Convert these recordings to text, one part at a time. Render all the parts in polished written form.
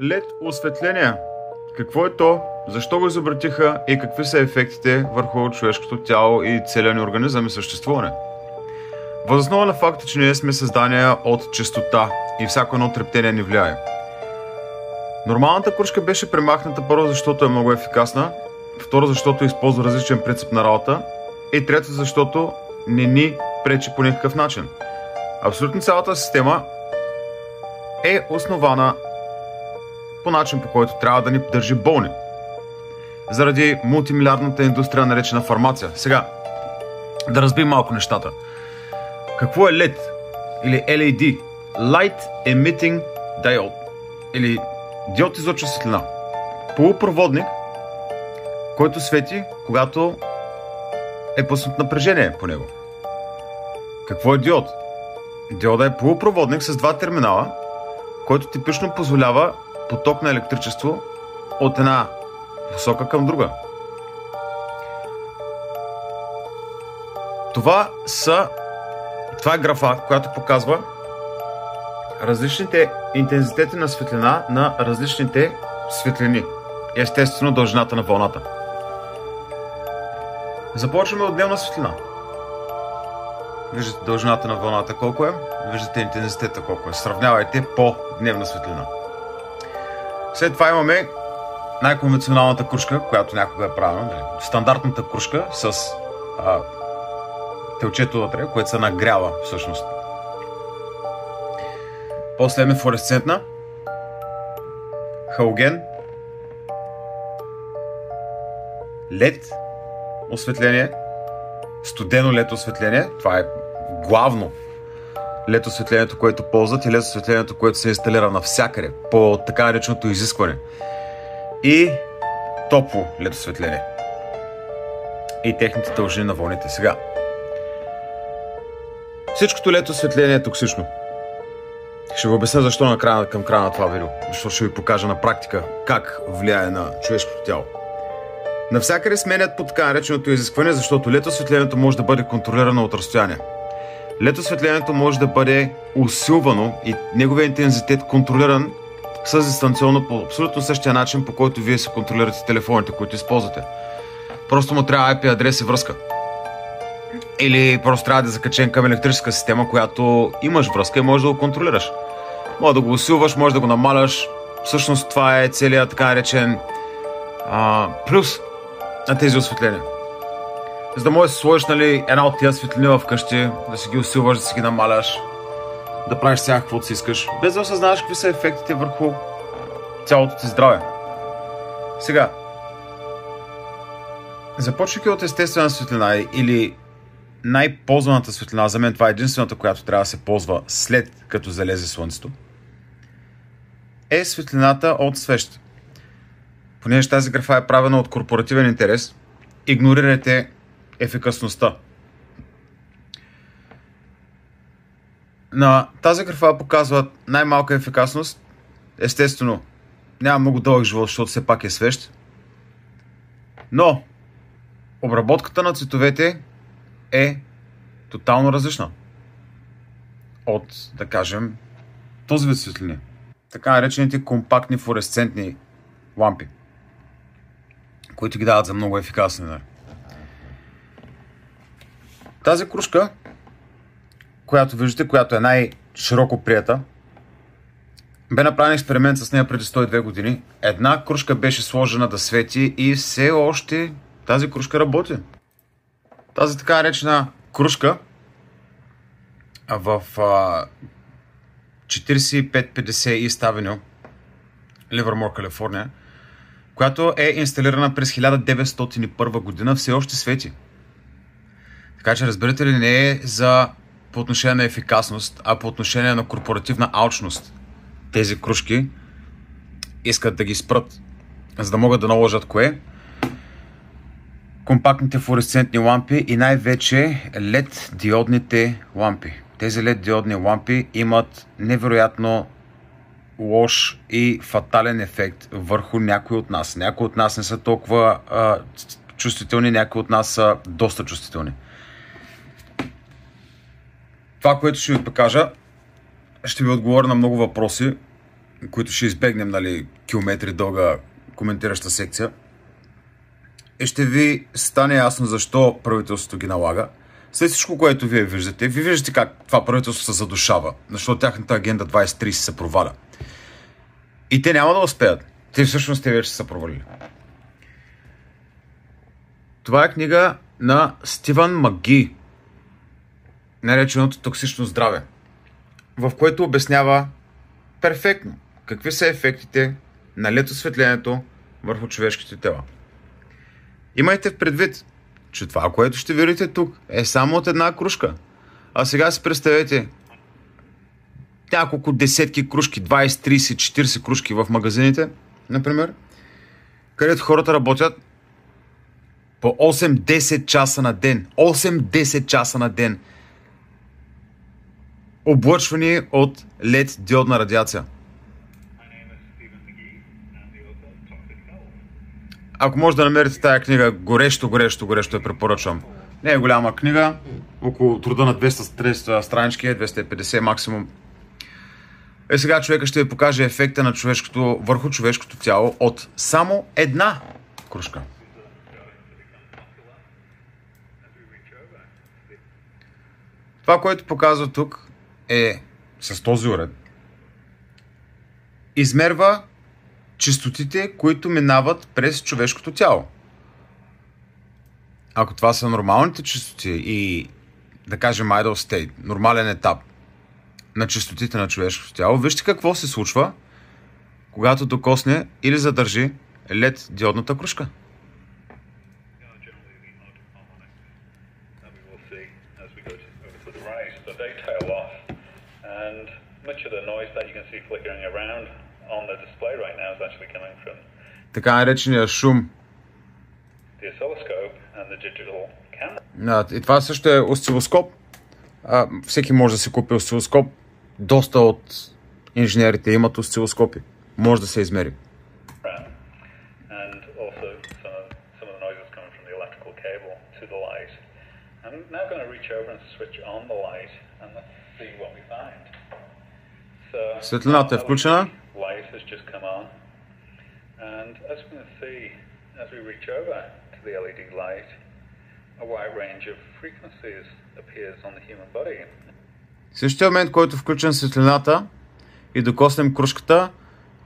LED осветление. Какво е то, защо го изобретиха и какви са ефектите върху човешкото тяло и целия ни организъм и съществуване? Въз основа на факта, че ние сме създания от чистота и всяко едно трептение ни влияе. Нормалната крушка беше премахната първо, защото е много ефикасна, второ, защото използва различен принцип на работа и трето, защото не ни пречи по никакъв начин. Абсолютно цялата система е основана по начин, по който трябва да ни държи болни. Заради мултимилиардната индустрия, наречена фармация. Сега, да разбим малко нещата. Какво е LED или LED? Light Emitting Diode или диод излъчва светлина. Полупроводник, който свети, когато е пуснато напрежение по него. Какво е диод? Диода е полупроводник с два терминала, който типично позволява поток на електричество от една посока към друга. Това е графа, която показва различните интензитети на светлина на различните светлини. Естествено, дължината на вълната. Започваме от дневна светлина. Виждате дължината на вълната колко е, виждате интензитета колко е. Сравнявайте по дневна светлина. След това имаме най-конвенционалната крушка, която някога е правена. Стандартната крушка с телчето вътре, което се нагрява всъщност. После имаме флуоресцентна, халоген, LED осветление, студено LED осветление. Това е главно LED осветлението, което ползват и LED осветлението, което се инсталира навсякъде по така нареченото изискване. И топло LED осветление. И техните дължини на вълните. Сега. Всичкото LED осветление е токсично. Ще ви обясня защо към края на това видео. Защото ще ви покажа на практика как влияе на човешкото тяло. Навсякъде сменят по така нареченото изискване, защото LED осветлението може да бъде контролирано от разстояние. LED осветлението може да бъде усилвано и неговия интензитет контролиран с дистанционно по абсолютно същия начин, по който вие се контролирате телефоните, които използвате. Просто му трябва IP адрес и връзка. Или просто трябва да е закачен към електрическа система, която имаш връзка и можеш да го контролираш. Може да го усилваш, може да го намаляш. Всъщност това е целият така наречен плюс на тези осветления. За да можеш да сложиш една от тия светлини вкъщи, да си ги усилваш, да си ги намаляш, да правиш сега каквото си искаш, без да осъзнаваш какви са ефектите върху цялото ти здраве. Сега, започвайки от естествена светлина или най-ползваната светлина, за мен това е единствената, която трябва да се ползва след като залезе слънцето, е светлината от свещ. Понеже тази графа е правена от корпоративен интерес, игнорирайте ефикасността. На тази графа показва най-малка ефикасност. Естествено, няма много дълъг живот, защото все пак е свещ. Но обработката на цветовете е тотално различна от, да кажем, този вид светлини. Така наречените компактни флуоресцентни лампи, които ги дават за много ефикасни. Тази крушка, която виждате, която е най-широко приета, бе направен експеримент с нея преди 102 години. Една крушка беше сложена да свети и все още тази крушка работи. Тази така наречена крушка в 4550 East Avenue, Ливърмор, Калифорния, която е инсталирана през 1901 година, все още свети. Така че разбирате ли, не е по отношение на ефикасност, а по отношение на корпоративна алчност. Тези крушки искат да ги спрат, за да могат да наложат кое? Компактните флуоресцентни лампи и най-вече LED диодните лампи. Тези LED диодни лампи имат невероятно лош и фатален ефект върху някои от нас. Някои от нас не са толкова чувствителни, някои от нас са доста чувствителни. Това, което ще ви покажа, ще ви отговоря на много въпроси които ще избегнем, нали, километри дълга коментираща секция, и ще ви стане ясно защо правителството ги налага. След всичко, което вие виждате как това правителство се задушава, защото тяхната агенда 2030 се проваля. И те няма да успеят. Те всъщност вече са провалили. Това е книга на Стивън Маги, нареченото Токсично здраве, в което обяснява перфектно какви са ефектите на LED осветлението върху човешките тела. Имайте предвид, че това, което ще видите тук, е само от една кружка. А сега си представете няколко десетки кружки, 20, 30, 40 кружки в магазините, например, където хората работят по 8-10 часа на ден. 8-10 часа на ден. Облъчвани от LED диодна радиация. Ако може да намерите тая книга, горещо я препоръчвам. Не е голяма книга, около труда на 230 странички, 250 максимум. Сега човека ще ви покаже ефекта на върху човешкото тяло от само една кружка. Това, което показва тук е с този уред. Измерва честотите, които минават през човешкото тяло. Ако това са нормалните честоти и, да кажем, idle state, нормален етап на честотите на човешкото тяло, вижте какво се случва, когато докосне или задържи LED диодната кружка. Така наречения шум. И това също е осцилоскоп. Всеки може да си купи осцилоскоп. Доста от инженерите имат осцилоскопи. Може да се измери. Светлината е включена. В същия момент, който включен светлината и докоснем кружката,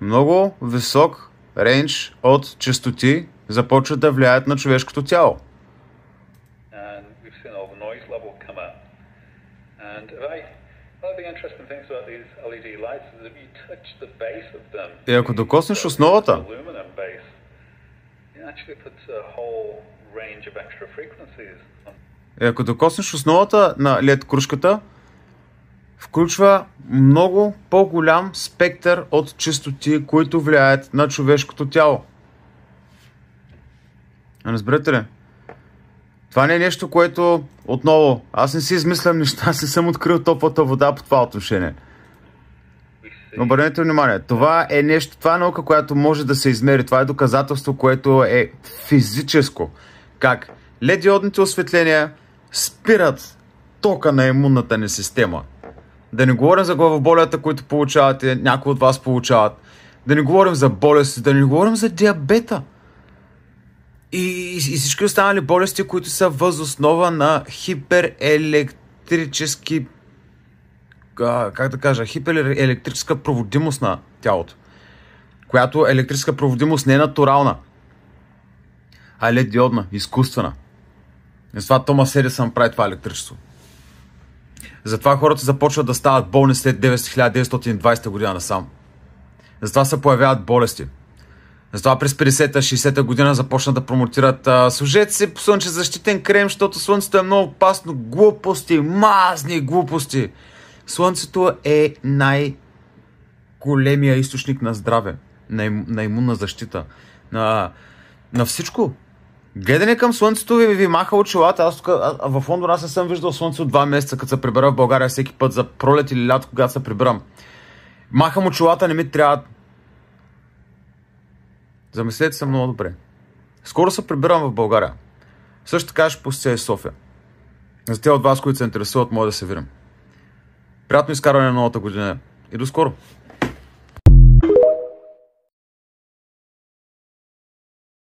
много висок рейндж от честоти започват да влияят на човешкото тяло. И ако докоснеш основата, на LED кружката, включва много по-голям спектър от честоти, които влияят на човешкото тяло. Разбирате ли? Това не е нещо, което отново, аз не си измислям неща, аз не съм открил топлата вода по това отношение. Обърнете внимание, това е нещо, това е наука, която може да се измери, това е доказателство, което е физическо. Как LED диодните осветления спират тока на имунната ни система. Да не говорим за главоболията, които получавате, някои от вас получават. Да не говорим за болести, да не говорим за диабета. И всички останали болести, които са въз основа на хиперелектрическа проводимост на тялото. Която електрическа проводимост не е натурална, а LED диодна, изкуствена. И затова Томас Едисън прави това електричество. Затова хората започват да стават болни след 1920 година насам. Затова се появяват болести. Затова през 50-та, 60-та година започнат да промотират сложете си слънчезащитен крем, защото слънцето е много опасно. Глупости, мазни глупости. Слънцето е най-големия източник на здраве, на имунна защита, на всичко. Гледане към слънцето ви маха очилата. Аз тук в Лондон аз не съм виждал слънце от 2 месеца, като се прибера в България всеки път за пролет или лято, когато се прибирам. Махам очилата, не ми трябва. Замислете се много добре. Скоро се прибирам в България. Също така ще посетя и София. За те от вас, които се интересуват, може да се видим. Приятно изкарване на новата година и до скоро!